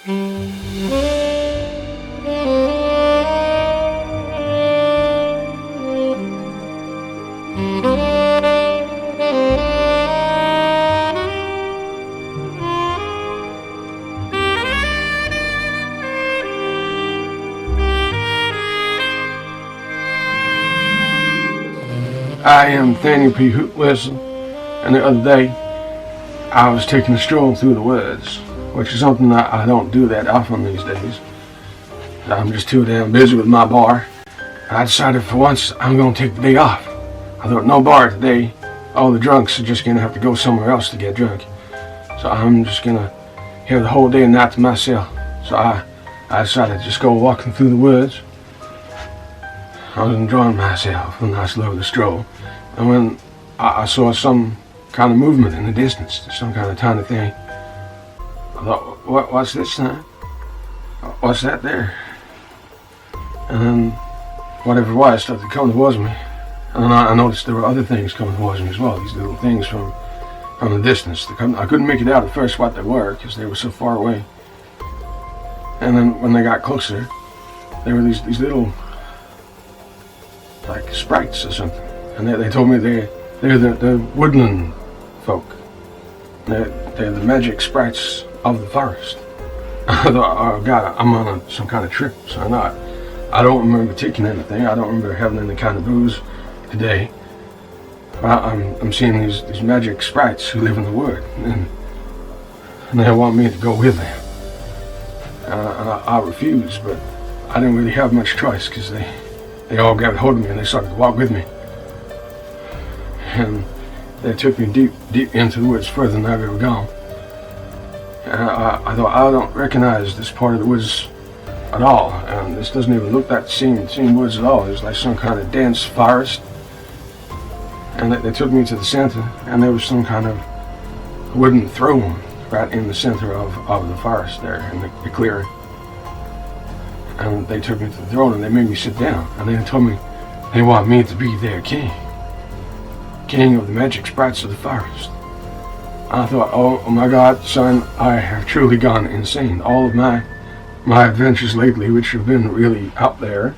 I am Nathaniel P. Hoot Whistle, and the other day I was taking a stroll through the woods, which is something that I don't do that often these days. I'm just too damn busy with my bar. I decided for once I'm going to take the day off. I thought, no bar today. All the drunks are just going to have to go somewhere else to get drunk. So I'm just going to have the whole day and night to myself. So I decided to just go walking through the woods. I was enjoying myself, a nice lovely stroll. And when I saw some kind of movement in the distance, some kind of tiny thing, I thought, what's this now? What's that there? And then whatever it was started to come towards me. And then I noticed there were other things coming towards me as well, these little things from the distance. I couldn't make it out at first what they were because they were so far away. And then when they got closer, there were these little, like sprites or something. And they told me they're the woodland folk. They're the magic sprites of the forest. I thought, oh God, I'm on some kind of trip. So I don't remember taking anything. I don't remember having any kind of booze today. But I'm seeing these magic sprites who live in the wood, and they want me to go with them. And I refused, but I didn't really have much choice because they all got hold of me and they started to walk with me. And they took me deep into the woods, further than I've ever gone. And I thought, I don't recognize this part of the woods at all. And this doesn't even look like the same woods at all. It's like some kind of dense forest. And they took me to the center, and there was some kind of wooden throne right in the center of the forest there, in the clearing. And they took me to the throne and they made me sit down. And they told me they want me to be their king of the magic sprites of the forest. I thought, oh my God, son, I have truly gone insane. All of my adventures lately, which have been really out there,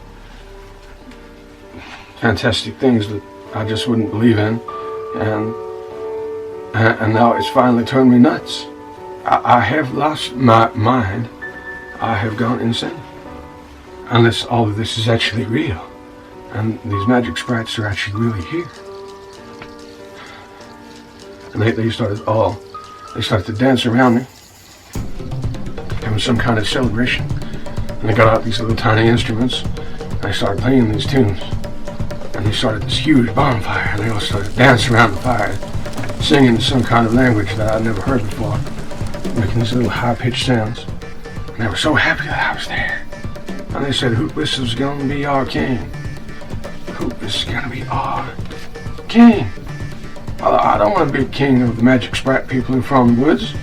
fantastic things that I just wouldn't believe in, and now it's finally turned me nuts. I have lost my mind. I have gone insane. Unless all of this is actually real, and these magic sprites are actually really here. And they started to dance around me. It was some kind of celebration. And they got out these little tiny instruments, and they started playing these tunes. And they started this huge bonfire, and they all started dancing around the fire, singing some kind of language that I'd never heard before, making these little high-pitched sounds. And they were so happy that I was there. And they said, Hoot Whistle's gonna be our king. Hoot Whistle's gonna be our king. I don't want to be king of the magic sprite people in From Woods.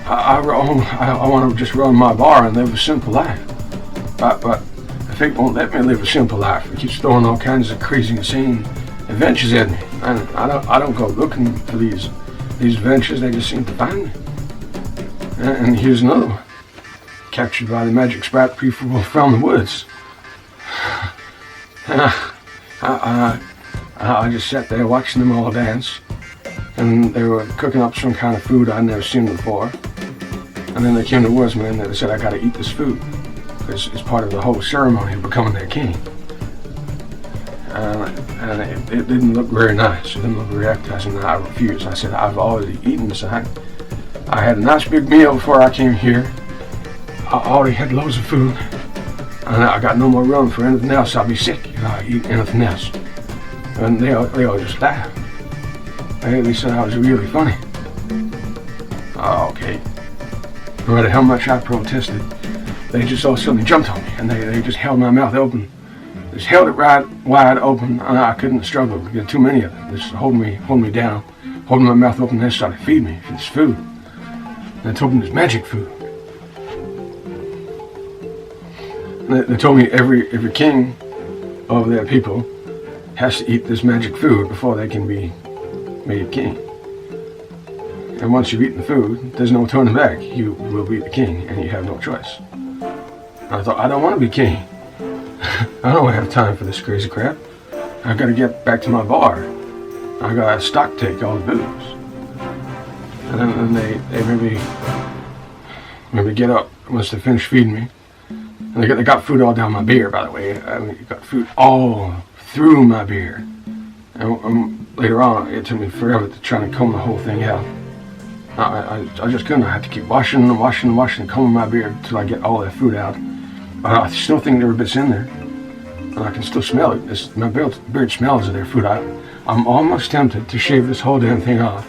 I want to just run my bar and live a simple life. But the fate won't let me live a simple life. It keeps throwing all kinds of crazy, insane adventures at me. And I don't go looking for these adventures. They just seem to find me. And here's another one. Captured by the magic sprite people from the woods. I just sat there watching them all dance, and they were cooking up some kind of food I'd never seen before. And then they came towards me and they said, I gotta eat this food. It's part of the whole ceremony of becoming their king. And it didn't look very nice. It didn't look very appetizing, and I refused. I said, I've already eaten this. I had a nice big meal before I came here. I already had loads of food, and I got no more room for anything else. I'll be sick if I eat anything else. And they all just laughed. They said I was really funny. Oh, okay. No matter how much I protested, they just all suddenly jumped on me, and they just held my mouth open. Just held it right wide open, and I couldn't struggle. There were too many of them. Just holding me down, holding my mouth open, and they started feeding me this food. And they told me this magic food. And they told me every king of their people has to eat this magic food before they can be made king. And once you've eaten the food, there's no turning back. You will be the king, and you have no choice. And I thought, I don't want to be king. I don't have time for this crazy crap. I got to get back to my bar. I got to stock take all the booze. And then they maybe get up once they finish feeding me. And they got food all down my beer, by the way. I mean, got food all through my beer. And later on, it took me forever to try to comb the whole thing out. I just couldn't. I had to keep washing and combing my beard until I get all that food out. But I still think there were bits in there. And I can still smell it. My beard smells of their food. I'm almost tempted to shave this whole damn thing off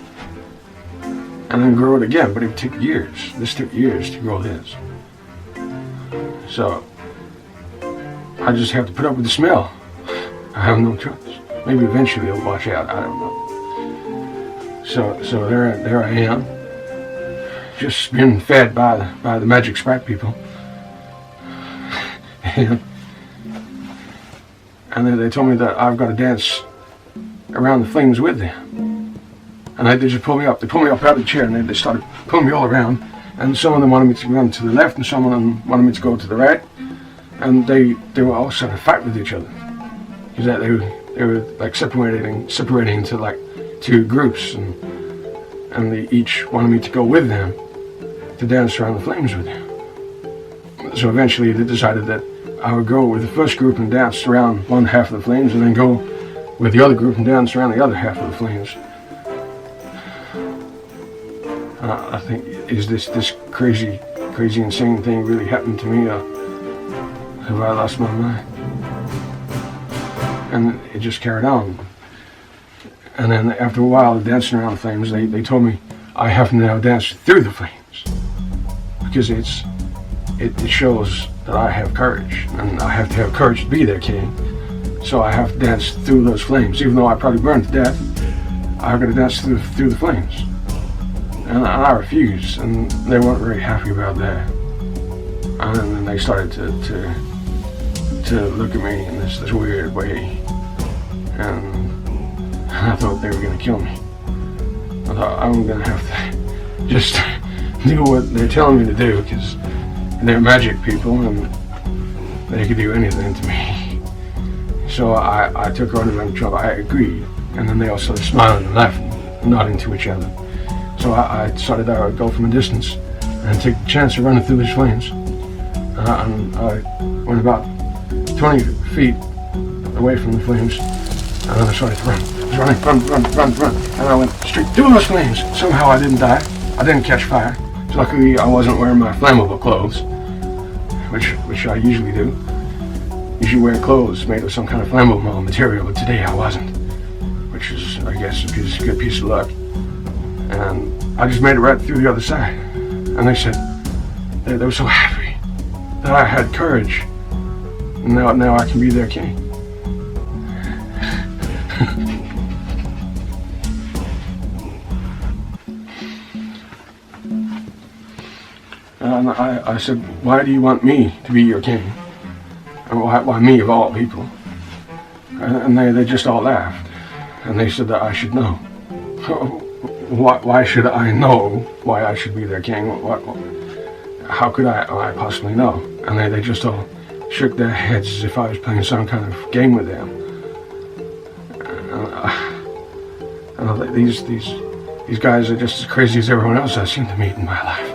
and then grow it again, but it took years. This took years to grow this. So I just have to put up with the smell. I have no choice. Maybe eventually it'll wash out. I don't know. So there I am, just being fed by the Magic Sprite people. And then they told me that I've got to dance around the flames with them. And they just pulled me up. They pulled me up out of the chair and they started pulling me all around. And some of them wanted me to run to the left and some of them wanted me to go to the right. And they were all starting to fight with each other. Because they were like separating into like two groups. And they each wanted me to go with them to dance around the flames with them. So eventually they decided that I would go with the first group and dance around one half of the flames and then go with the other group and dance around the other half of the flames. I think, is this crazy insane thing really happened to me? Have I lost my mind? And it just carried on. And then after a while of dancing around the flames, they told me I have to now dance through the flames. Because it shows that I have courage, and I have to have courage to be their king. So I have to dance through those flames. Even though I probably burned to death, I've got to dance through the flames. And I refused, and they weren't very happy about that. And then they started to look at me in this weird way. And I thought they were going to kill me. I thought I'm going to have to just do what they're telling me to do, because they're magic people and they could do anything to me. So I took on them in trouble. I agreed. And then they all started smiling and laughing and nodding to each other. So I decided I would go from a distance and take the chance of running through these flames. And I went about 20 feet away from the flames. And then I started to run. I was running, run. And I went straight through those flames. Somehow I didn't die. I didn't catch fire. So luckily I wasn't wearing my flammable clothes, which I usually do. Usually wear clothes made of some kind of flammable material, but today I wasn't. Which is, I guess, a good piece of luck. And I just made it right through the other side. And they said, they were so happy that I had courage. And now I can be their king. And I said, why do you want me to be your king? And why me of all people? And they just all laughed. And they said that I should know. Why should I know why I should be their king? How could I possibly know? And they just all shook their heads as if I was playing some kind of game with them. And I thought, these guys are just as crazy as everyone else I seem to meet in my life.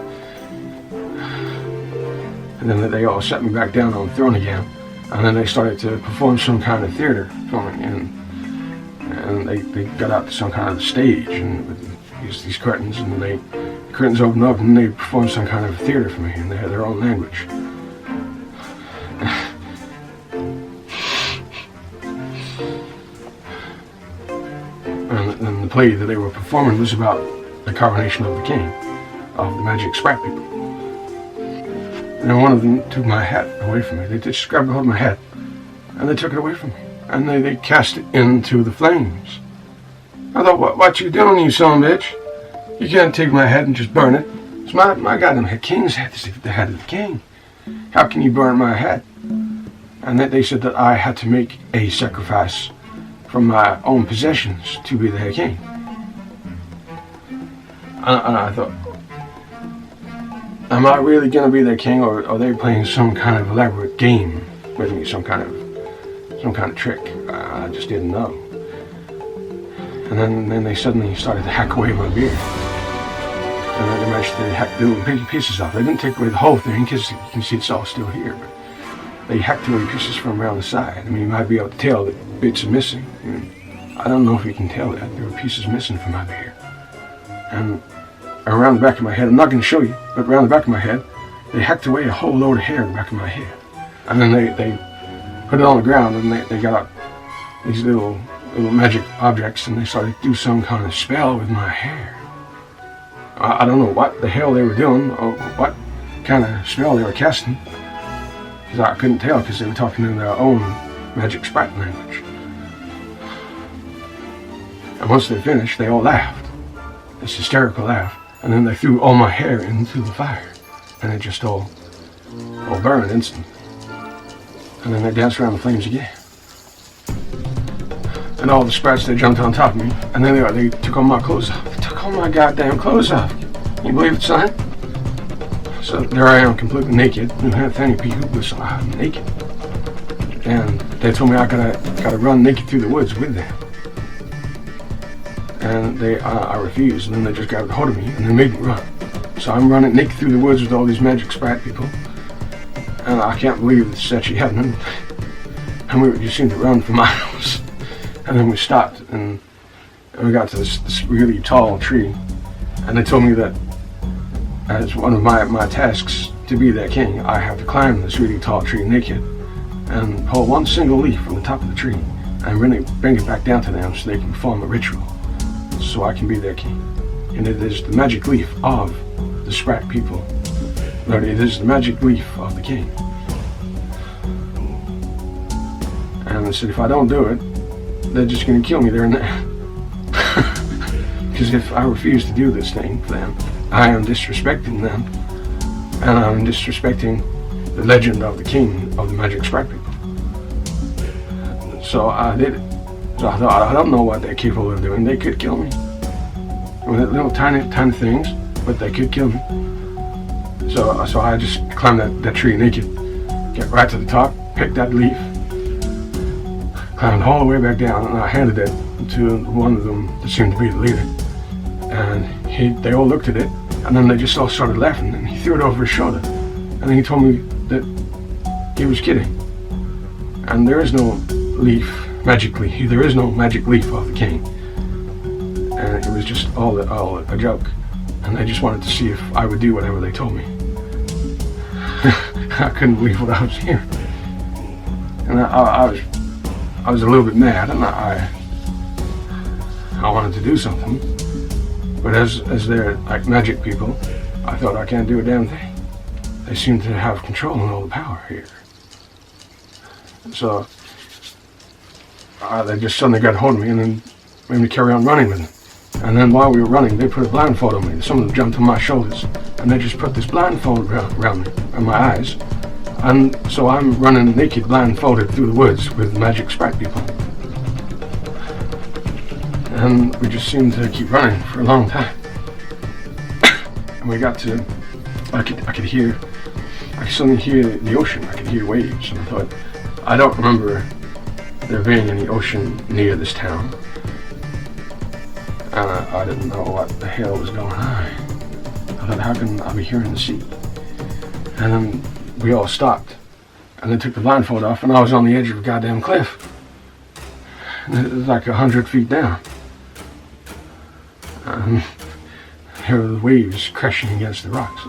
And then they all set me back down on the throne again. And then they started to perform some kind of theater for me. And they got out to some kind of stage and with these curtains, and then the curtains opened up and they performed some kind of theater for me, and they had their own language. And the play that they were performing was about the coronation of the king, of the Magic Sprite people. And then one of them took my hat away from me. They just grabbed a hold of my hat and they took it away from me. And they cast it into the flames. I thought, what you doing, you son of a bitch? You can't take my head and just burn it. It's my goddamn head. King's head is the head of the king. How can you burn my head? And they said that I had to make a sacrifice from my own possessions to be the head king. And I thought, am I really going to be their king, or are they playing some kind of elaborate game with me, some kind of trick? I just didn't know. And then they suddenly started to hack away my beard. And then they managed to hack little pieces off. They didn't take away the whole thing, because you can see it's all still here. But they hacked away pieces from around the side. I mean, you might be able to tell that bits are missing. I don't know if you can tell that. There were pieces missing from my beard. And around the back of my head, I'm not going to show you, but around the back of my head, they hacked away a whole load of hair in the back of my head. And then they put it on the ground, and they got out these little magic objects, and they started to do some kind of spell with my hair. I don't know what the hell they were doing, or what kind of spell they were casting, because I couldn't tell, because they were talking in their own magic sprite language. And once they finished, they all laughed, this hysterical laugh, and then they threw all my hair into the fire, and it just all burned instantly. And then they danced around the flames again. And all the sprites, they jumped on top of me, and then they took all my clothes off. They took all my goddamn clothes off. Can you believe it, son? So there I am, completely naked. New Anthony P. Whistle, I'm naked. And they told me I gotta run naked through the woods with them. And I refused, and then they just got a hold of me, and they made me run. So I'm running naked through the woods with all these magic sprite people. And I can't believe this is actually happening. And we just seemed to run for miles. And then we stopped, and we got to this really tall tree. And they told me that as one of my tasks to be their king, I have to climb this really tall tree naked and pull one single leaf from the top of the tree and really bring it back down to them so they can perform a ritual, so I can be their king. And it is the magic leaf of the sprite people. But it is the magic leaf of the king. And they said if I don't do it, they're just going to kill me there and there. Because if I refuse to do this thing for them, I am disrespecting them, and I'm disrespecting the legend of the king of the magic sprite people. So I did it. So I thought, I don't know what they're capable of doing. They could kill me with little tiny things, but they could kill me. So I just climbed that tree naked, get right to the top, picked that leaf, climbed all the way back down, and I handed it to one of them that seemed to be the leader. And they all looked at it, and then they just all started laughing, and he threw it over his shoulder. And then he told me that he was kidding. And there is no leaf, magically, there is no magic leaf of the king. And it was just all a joke. And they just wanted to see if I would do whatever they told me. I couldn't believe what I was hearing. And I was a little bit mad, and I wanted to do something. But as they're like magic people, I thought I can't do a damn thing. They seem to have control and all the power here. So they just suddenly got a hold of me and then made me carry on running with them. And then while we were running, they put a blindfold on me. Some of them jumped on my shoulders, and they just put this blindfold around me and my eyes. And so I'm running naked, blindfolded through the woods with magic sprite people. And we just seemed to keep running for a long time. And we got to, I could suddenly hear the ocean. I could hear waves. And I thought, I don't remember there being any ocean near this town. And I didn't know what the hell was going on. I thought, how can I be hearing the sea? And then we all stopped. And they took the blindfold off, and I was on the edge of a goddamn cliff. And it was like 100 feet down. There were the waves crashing against the rocks.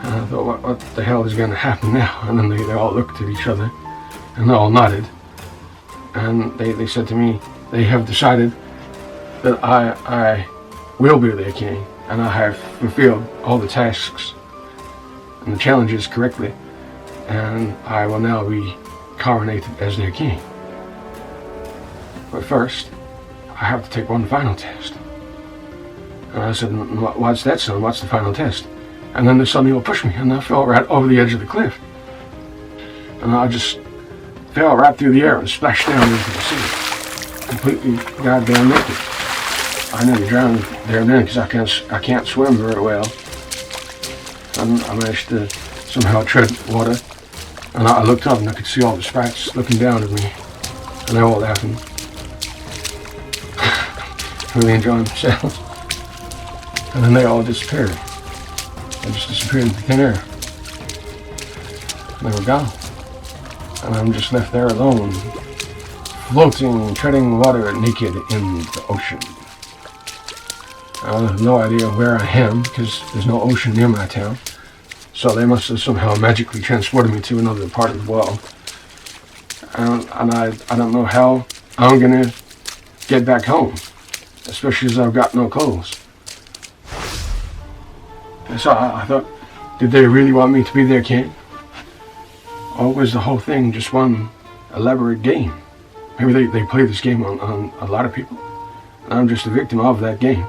And I thought, what the hell is going to happen now? And then they all looked at each other, and they all nodded. And they said to me, they have decided that I will be their king, and I have fulfilled all the tasks and the challenges correctly, and I will now be coronated as their king. But first, I have to take one final test. And I said, what's that, son? What's the final test? And then they suddenly all pushed me, and I fell right over the edge of the cliff. And I just fell right through the air and splashed down into the sea, completely goddamn naked. I nearly drowned there and then because I can't swim very well. And I managed to somehow tread water. And I looked up and I could see all the sprats looking down at me. And they were all laughing. Really enjoying themselves. And then they all disappeared. They just disappeared into thin air. And they were gone. And I'm just left there alone, floating, treading water naked in the ocean. I have no idea where I am because there's no ocean near my town. So they must have somehow magically transported me to another part of the world. And I don't know how I'm going to get back home, especially as I've got no clothes. So I thought, did they really want me to be their king? Or was the whole thing just one elaborate game? Maybe they play this game on a lot of people, and I'm just a victim of that game.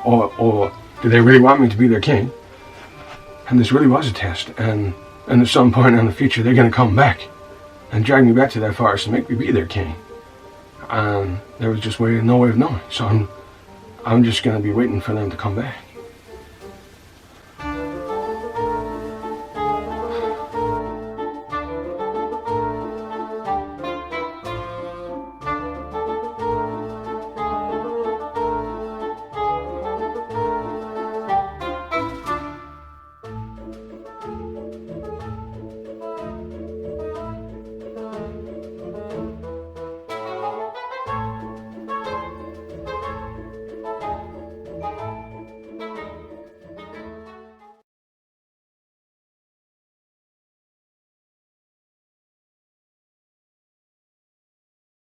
Or did they really want me to be their king? And this really was a test, and at some point in the future they're going to come back and drag me back to that forest and make me be their king. And there was just no way of knowing. So I'm just going to be waiting for them to come back.